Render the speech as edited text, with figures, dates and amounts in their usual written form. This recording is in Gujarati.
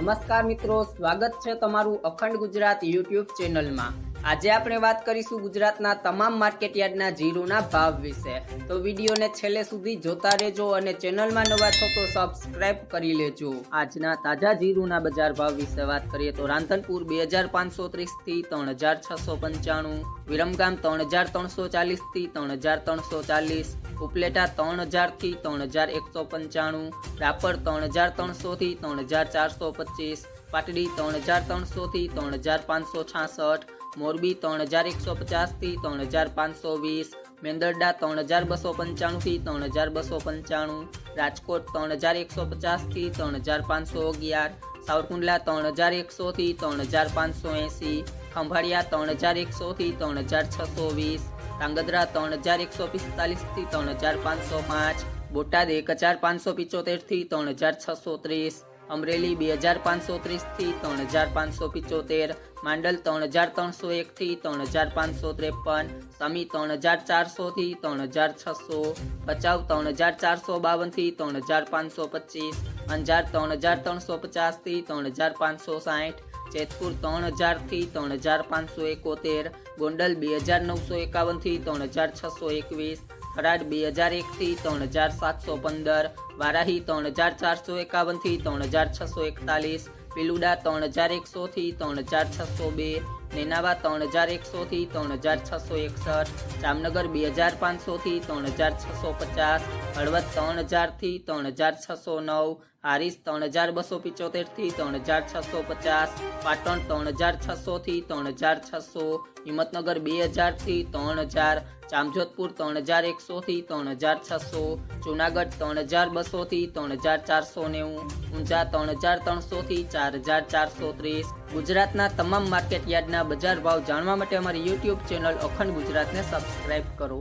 નમસ્કાર મિત્રો, સ્વાગત છે તમારું અખંડ ગુજરાત યુટ્યુબ ચેનલમાં। આજે આપણે વાત કરીશું ગુજરાતના તમામ માર્કેટયાર્ડના જીરુના ભાવ વિશે। તો વિડીયોને છેલ્લે સુધી જોતા રહેજો અને ચેનલમાં નવા છો તો સબસ્ક્રાઇબ કરી લેજો। આજના તાજા જીરુના બજાર ભાવ વિશે વાત કરીએ તો રાંધનપુર 2530 થી 3695, વિરમગામ 3340 થી 3340, ઉપલેટા 3000 થી 3195, રાપર 3300 થી 3425, પાટડી 3300 થી 3566, મોરબી 3150 થી 3520, મેંદરડા 3295 થી 3295, રાજકોટ 3150 થી 3511, સાવરકુંડલા 3100 થી 3580, ખંભાળિયા 3100 થી 3620, ધાંગધ્રા 3145 થી 3505, બોટાદ 1575 થી 3630, અમરેલી 2530 થી 3575, માંડલ 3301 થી 3553, સમી 3400 થી 3600, ભચાઉ 3452 થી 3525, અંજાર 3350 થી 3560, જેતપુર 3000 થી 3571, ગોંડલ 2951 થી 3621, થરાદ 2001 થી 3715, વારાહી 3451 થી 3641, પીલુડા 3100 થી 3602, નેનાવા 3100 થી 3661, જામનગર 2500 થી 3650, હળવદ 3000 થી 3609, હારીજ 3275 થી 3650, પાટણ 3600 થી 3600, હિંમતનગર 2000 થી 3000, જામજોધપુર 3100 થી 3600, જૂનાગઢ 3200 થી 3490, ઊંઝા 3300 થી 4430। ગુજરાતના તમામ માર્કેટ યાર્ડના બજાર ભાવ જાણવા માટે અમારી યુટ્યુબ ચેનલ અખંડ ગુજરાતને સબસ્ક્રાઇબ કરો।